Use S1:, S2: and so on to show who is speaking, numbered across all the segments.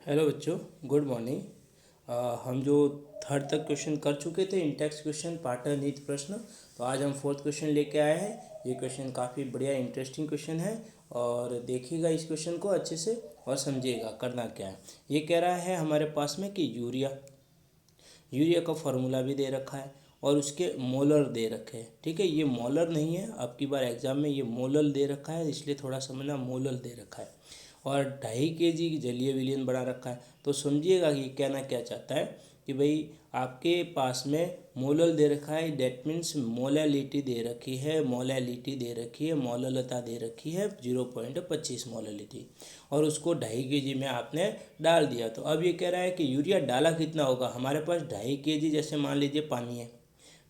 S1: Hello बच्चों, good morning. हम जो थर्ड तक क्वेश्चन कर चुके थे, इंटेक्स क्वेश्चन पाठनीति प्रश्न, तो आज हम फोर्थ क्वेश्चन लेके आए हैं। ये क्वेश्चन काफ़ी बढ़िया इंटरेस्टिंग क्वेश्चन है और देखिएगा इस क्वेश्चन को अच्छे से और समझिएगा करना क्या है। ये कह रहा है हमारे पास में कि यूरिया यूरिया का फार्मूला भी दे रखा है और उसके मोलर दे रखे हैं। ठीक है, ये मोलर नहीं है, अब की बार एग्जाम में ये मोलर दे रखा है, इसलिए थोड़ा समझना, मोलर दे रखा है। और 2.5 kg जलीय विलयन बना रखा है। तो समझिएगा ये कहना क्या चाहता है कि भाई आपके पास में मोलल दे रखा है, डेट मीन्स मोलैलिटी दे रखी है, मोलैलिटी दे रखी है, मोललता दे रखी है 0.25 मोलैलिटी, और उसको 2.5 kg में आपने डाल दिया। तो अब ये कह रहा है कि यूरिया डाला कितना होगा। हमारे पास 2.5 kg, जैसे मान लीजिए पानी है,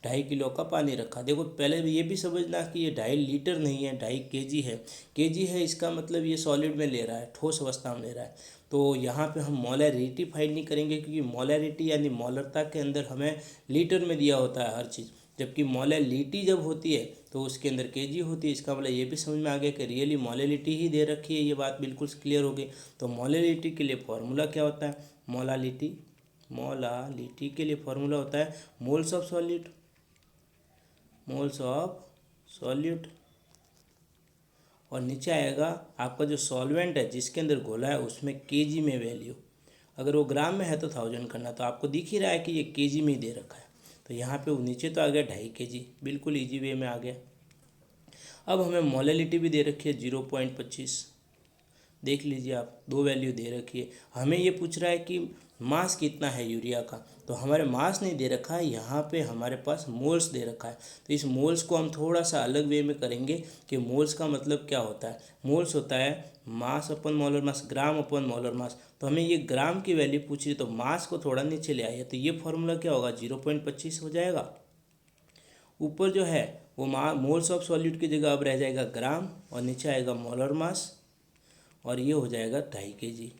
S1: 2.5 किलो का पानी रखा। देखो पहले ये भी समझना कि ये 2.5 लीटर नहीं है, 2.5 kg है। केजी है, इसका मतलब ये सॉलिड में ले रहा है, ठोस अवस्था में ले रहा है। तो यहाँ पे हम मोलैरिटी फाइंड नहीं करेंगे, क्योंकि मोलैरिटी यानी मोलरता के अंदर हमें लीटर में दिया होता है हर चीज़, जबकि मोलैलिटी जब होती है तो उसके अंदर केजी होती है। इसका मतलब ये भी समझ में आ गया कि रियली मोलैलिटी ही दे रखी है, ये बात बिल्कुल क्लियर हो गई। तो मोलैलिटी के लिए फॉर्मूला क्या होता है, मोलालिटी के लिए फॉर्मूला होता है moles of solid, moles of solute, और नीचे आएगा आपका जो सॉल्वेंट है जिसके अंदर घोला है उसमें केजी में वैल्यू। अगर वो ग्राम में है तो 1000 करना, तो आपको दिख ही रहा है कि ये केजी में ही दे रखा है। तो यहाँ पे वो नीचे तो आ गया 2.5 kg, बिल्कुल इजी वे में आ गया। अब हमें मोलैलिटी भी दे रखी है 0.25, देख लीजिए आप, दो वैल्यू दे रखी है। हमें ये पूछ रहा है कि मास कितना है यूरिया का, तो हमारे मास नहीं दे रखा है, यहाँ पे हमारे पास मोल्स दे रखा है। तो इस मोल्स को हम थोड़ा सा अलग वे में करेंगे कि मोल्स का मतलब क्या होता है। मोल्स होता है मास अपन मोलर मास, ग्राम अपन मोलर मास। तो हमें ये ग्राम की वैल्यू पूछ रही है, तो मास को थोड़ा नीचे ले आइए, तो ये फॉर्मूला क्या होगा, 0.25 हो जाएगा। ऊपर जो है वो मोल्स ऑफ सॉल्यूट की जगह अब रह जाएगा ग्राम, और नीचे आएगा मोलर मास, और ये हो जाएगा 2.5 kg।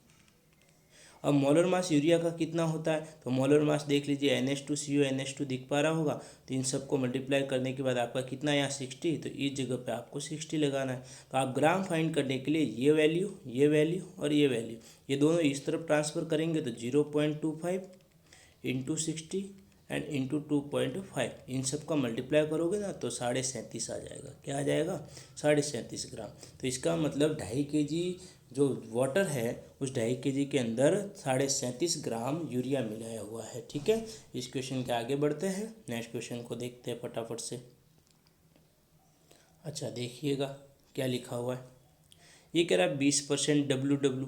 S1: अब मोलर मास यूरिया का कितना होता है, तो मोलर मास देख लीजिए, NH2CO NH2 दिख पा रहा होगा। तो इन सबको मल्टीप्लाई करने के बाद आपका कितना यहाँ 60, तो इस जगह पे आपको 60 लगाना है। तो आप ग्राम फाइंड करने के लिए ये वैल्यू, ये वैल्यू और ये वैल्यू, ये दोनों इस तरफ ट्रांसफ़र करेंगे, तो 0.25 इंटू 60 एंड इंटू 2.5, इन सब का मल्टीप्लाई करोगे ना तो 37.5 आ जाएगा। क्या आ जाएगा, 37.5 ग्राम। तो इसका मतलब 2.5 kg जो वाटर है उस 2.5 kg के अंदर 37.5 ग्राम यूरिया मिलाया हुआ है। ठीक है, इस क्वेश्चन के आगे बढ़ते हैं, नेक्स्ट क्वेश्चन को देखते हैं फटाफट से। अच्छा देखिएगा क्या लिखा हुआ है। ये कह रहा है 20% WW,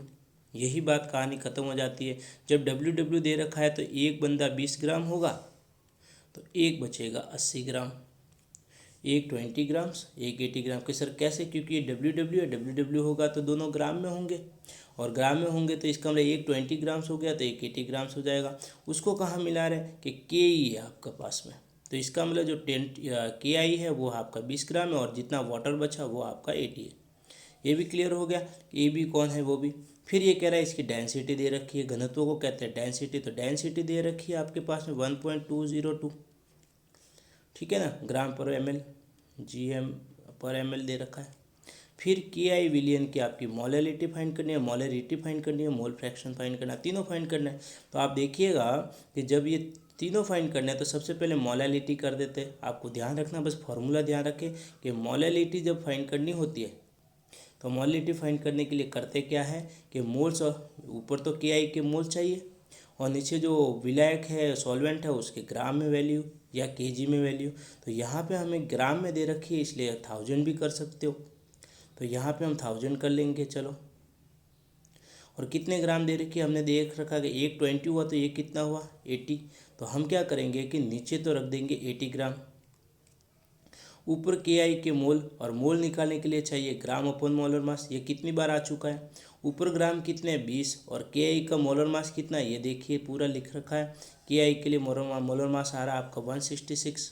S1: यही बात कहानी ख़त्म हो जाती है। जब WW दे रखा है तो एक बंदा 20 ग्राम होगा, तो एक बचेगा 80 ग्राम, एक 20 ग्राम्स, एक 80 ग्राम के। सर कैसे, क्योंकि ये WW है, WW होगा तो दोनों ग्राम में होंगे, और ग्राम में होंगे तो इसका मतलब एक 20 ग्राम्स हो गया तो एक 80 ग्राम्स हो जाएगा। उसको कहाँ मिला रहे कि KE है आपका पास में, तो इसका मतलब जो 10 KI है वो आपका 20 ग्राम है, और जितना वाटर बचा वो आपका 80 है। ये भी क्लियर हो गया। ए बी कौन है वो भी। फिर ये कह रहा है इसकी डेंसिटी दे रखी है, घनत्व को कहते हैं डेंसिटी, तो डेंसिटी दे रखी है आपके पास में 1.202, ठीक है ना, ग्राम पर ml, GM पर ml दे रखा है। फिर KI विलियन की आपकी मोलैलिटी फाइंड करनी है, मोलैरिटी फाइंड करनी है, मोल फ्रैक्शन फाइंड करना है, तीनों फाइंड करना है। तो आप देखिएगा कि जब ये तीनों फाइंड करना है तो सबसे पहले मोलैलिटी कर देते हैं। आपको ध्यान रखना, बस फॉर्मूला ध्यान रखें कि मोलैलिटी जब फाइंड करनी होती है तो मोलैलिटी फाइंड करने के लिए करते क्या है कि मोल्स, ऊपर तो KI के मोल चाहिए, और नीचे जो विलायक है, सॉल्वेंट है, उसके ग्राम में वैल्यू या KG में वैल्यू। तो यहाँ पे हमें ग्राम में दे रखी है, इसलिए 1000 भी कर सकते हो, तो यहाँ पे हम 1000 कर लेंगे। चलो, और कितने ग्राम दे रखी है, हमने देख रखा कि एक 20 हुआ तो ये कितना हुआ 80। तो हम क्या करेंगे कि नीचे तो रख देंगे 80 ग्राम, ऊपर KI के मोल, और मोल निकालने के लिए चाहिए ग्राम अपन मोलर मास। ये कितनी बार आ चुका है, ऊपर ग्राम कितने 20, और KI का मोलर मास कितना है ये देखिए पूरा लिख रखा है। KI के लिए मोलर मास आ रहा है आपका 166,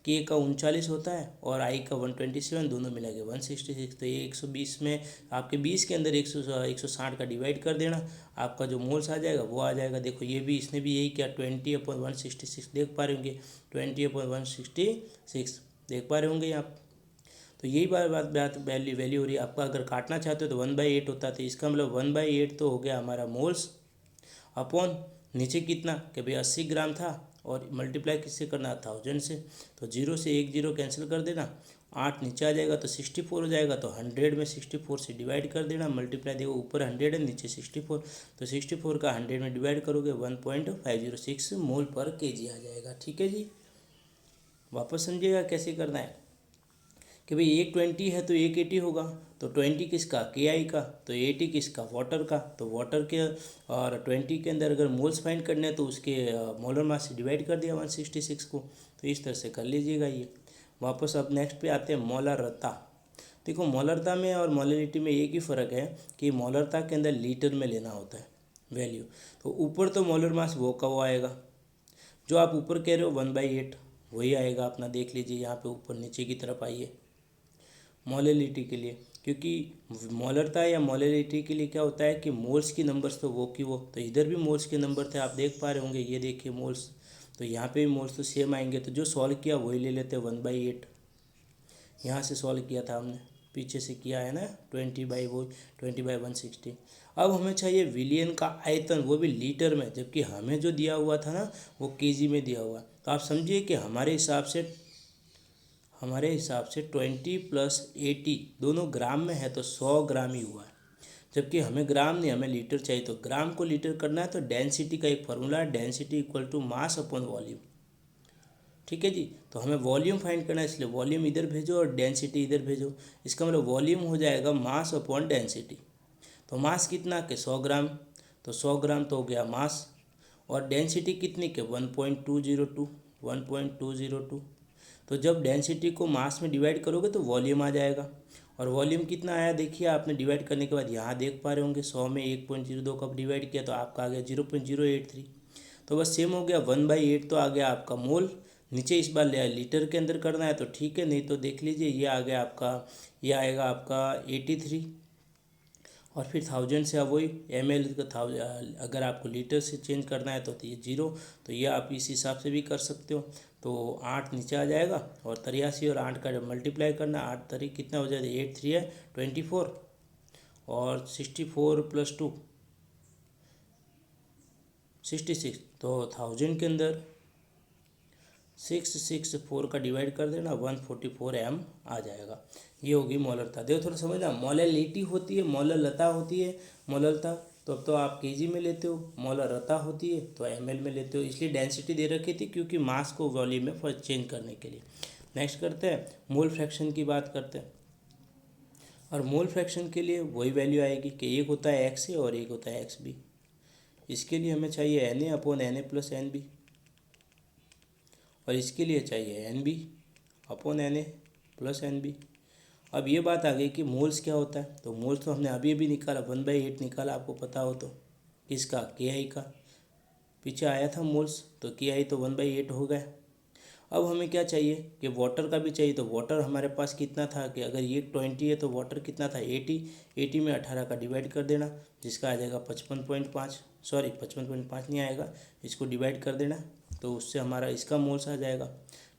S1: K का 39 होता है और I का 127, दोनों मिला के 166। तो ये 120 में आपके 20 के अंदर 160 का डिवाइड कर देना, आपका जो मोल्स आ जाएगा वो आ जाएगा। देखो ये भी, इसने भी यही किया, 20/166 देख पा रहे होंगे, 20/166 देख पा रहे होंगे आप। तो यही बात वैल्यू हो रही है आपका। अगर काटना चाहते हो तो 1/8 होता है, तो इसका मतलब 1/8 तो हो गया हमारा मोल्स अपॉन नीचे कितना कि भाई 80 ग्राम था और मल्टीप्लाई किससे करना 1000 से, तो 0 से 1 0 कैंसिल कर देना, 8 नीचे आ जाएगा तो 64 हो जाएगा, तो 100 में 64 से डिवाइड कर देना, मल्टीप्लाई देखो ऊपर 100 है नीचे 64, तो 64 का 100 में डिवाइड करोगे 1.506 मोल पर केजी आ जाएगा। ठीक है जी, वापस समझिएगा कैसे करना है कि भाई एक 20 है तो एक 80 होगा, तो 20 किसका KI का, तो 80 किसका वाटर का, तो वाटर के और 20 के अंदर अगर मोल्स फाइंड करने हैं तो उसके मोलर मास से डिवाइड कर दिया 166 को, तो इस तरह से कर लीजिएगा ये। वापस अब नेक्स्ट पे आते हैं मोलरता। देखो मोलरता में और मोलरिटी में एक ही फ़र्क है कि मोलरता के अंदर लीटर में लेना होता है वैल्यू, तो ऊपर तो मोलर मास वो का वो आएगा जो आप ऊपर कह रहे हो 1/8 वही आएगा अपना, देख लीजिए यहाँ पे ऊपर नीचे की तरफ आइए मोलरिटी के लिए, क्योंकि मोलरता या मोलरिटी के लिए क्या होता है कि मोल्स की नंबर्स तो वो की वो, तो इधर भी मोल्स के नंबर थे आप देख पा रहे होंगे, ये देखिए मोल्स, तो यहाँ पे भी मोल्स तो सेम आएंगे, तो जो सॉल्व किया वही ले लेते हैं 1/8, यहाँ से सॉल्व किया था हमने, पीछे से किया है ना 20/160। अब हमें चाहिए विलियन का आयतन, वो भी लीटर में, जबकि हमें जो दिया हुआ था ना वो केजी में दिया हुआ, तो आप समझिए कि हमारे हिसाब से 20 + 80 दोनों ग्राम में है तो 100 ग्राम ही हुआ है, जबकि हमें ग्राम नहीं हमें लीटर चाहिए, तो ग्राम को लीटर करना है तो डेंसिटी का एक फार्मूला है, डेंसिटी = मास अपॉन वॉल्यूम। ठीक है जी, तो हमें वॉल्यूम फाइंड करना है, इसलिए वॉल्यूम इधर भेजो और डेंसिटी इधर भेजो, इसका मतलब वॉल्यूम हो जाएगा मास अपॉन डेंसिटी। तो मास कितना के 100 ग्राम, तो 100 ग्राम तो हो गया मास, और डेंसिटी कितनी के 1.202, तो जब डेंसिटी को मास में डिवाइड करोगे तो वॉल्यूम आ जाएगा, और वॉल्यूम कितना आया देखिए आपने डिवाइड करने के बाद यहाँ देख पा रहे होंगे 100 में 1.02 का डिवाइड किया तो आपका आ गया 0.083, तो बस सेम हो गया 1/8 तो आ गया आपका मोल, नीचे इस बार लीटर के अंदर करना है तो ठीक है, नहीं तो देख लीजिए ये आ गया आपका, ये आएगा आपका 83, और फिर 1000 से अब वही ml का अगर आपको लीटर से चेंज करना है तो ये 0, तो ये आप इस हिसाब से भी कर सकते हो, तो 8 नीचे आ जाएगा और 83 और 8 का जब मल्टीप्लाई करना 8 तरी कितना हो जाएगा 8 3 है 24, और 64 + 2 66, तो 1000 के अंदर 664 का डिवाइड कर देना 144 m आ जाएगा, ये होगी मोलरता। देखो थोड़ा समझना, मोलरिटी होती है, मोलरता होती है, मोलरता तो अब तो आप केजी में लेते हो, मोलरता होती है तो ml में लेते हो, इसलिए डेंसिटी दे रखी थी क्योंकि मास को वॉल्यूम में फर्स्ट चेंज करने के लिए। नेक्स्ट करते हैं मोल फ्रैक्शन की बात करते हैं, और मोल फ्रैक्शन के लिए वही वैल्यू आएगी कि एक होता है XA और एक होता है XB, इसके लिए हमें चाहिए Na/Na + Nb, और इसके लिए चाहिए NB/Na + Nb। अब ये बात आ गई कि मोल्स क्या होता है, तो मोल्स तो हमने अभी अभी निकाला 1/8 निकाला, आपको पता हो तो किसका KI का, पीछे आया था मोल्स तो KI तो 1/8 हो गया। अब हमें क्या चाहिए कि वाटर का भी चाहिए, तो वाटर हमारे पास कितना था कि अगर ये 20 है तो वाटर कितना था 80 में 18 का डिवाइड कर देना, जिसका आ जाएगा 55.5, सॉरी 55.5 नहीं आएगा, इसको डिवाइड कर देना तो उससे हमारा इसका मोल्स आ जाएगा,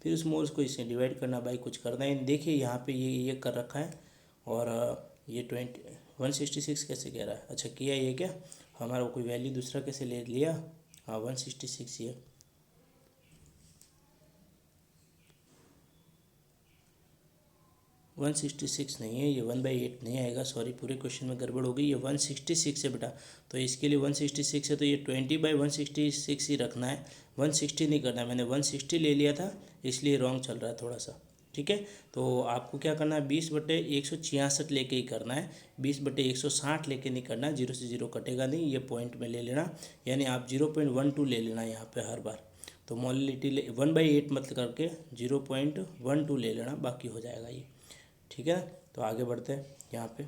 S1: फिर उस मोल्स को इससे डिवाइड करना, भाई कुछ करना ही नहीं। देखिए यहाँ पे ये कर रखा है, और ये 166 कैसे कह रहा है, अच्छा किया ये क्या हमारा कोई वैल्यू दूसरा कैसे ले लिया, हाँ 166 ये 166 नहीं है, ये 1/8 नहीं आएगा, सॉरी पूरे क्वेश्चन में गड़बड़ हो गई, ये 166 है बेटा, तो इसके लिए 166 है तो ये 20/166 ही रखना है, 160 नहीं करना है, मैंने 160 ले लिया था इसलिए रॉन्ग चल रहा है थोड़ा सा। ठीक है, तो आपको क्या करना है 20/166 लेके ही करना है, 20/160 लेके नहीं करना, 0 से 0 कटेगा नहीं, ये पॉइंट में ले लेना, यानी आप 0.12 ले लेना यहाँ पे हर बार, तो मोलरिटी 1/8 मतलब करके 0.12 ले लेना, बाकी हो जाएगा ये। ठीक है, तो आगे बढ़ते हैं, यहाँ पे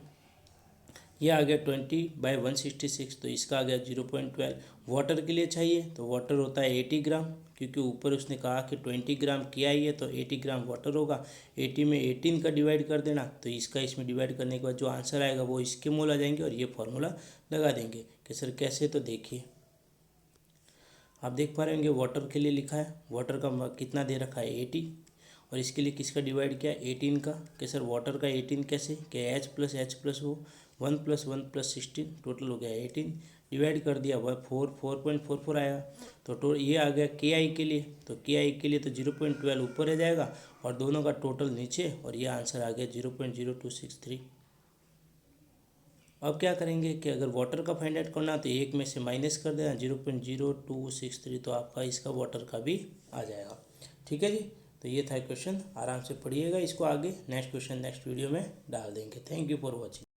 S1: ये आ गया 20/166, तो इसका आ गया 0.12। वाटर के लिए चाहिए तो वाटर होता है 80 ग्राम, क्योंकि ऊपर उसने कहा कि 20 ग्राम किया ही है तो 80 ग्राम वाटर होगा, 80 में 18 का डिवाइड कर देना, तो इसका इसमें डिवाइड करने के बाद जो आंसर आएगा वो इसके मोल आ जाएंगे, और ये फार्मूला लगा देंगे कि सर कैसे, तो देखिए आप देख पा रहे होंगे वाटर के लिए लिखा है, वाटर का कितना दे रखा है 80, और इसके लिए किसका डिवाइड किया 18 का कि सर वाटर का 18 कैसे कि H+H+ हो 1+1+16 टोटल हो गया 18 डिवाइड कर दिया 4.44 आएगा। तो ये आ गया KI के लिए, तो KI के लिए तो 0.12 ऊपर रह जाएगा और दोनों का टोटल नीचे और ये आंसर आ गया 0.0263। अब क्या करेंगे कि अगर वाटर का फाइंड आउट करना तो एक में से माइनस कर देना 0.0263, तो आपका इसका वाटर का भी आ जाएगा। ठीक है जी, तो ये था क्वेश्चन, आराम से पढ़िएगा इसको, आगे नेक्स्ट क्वेश्चन नेक्स्ट वीडियो में डाल देंगे। Thank you for watching.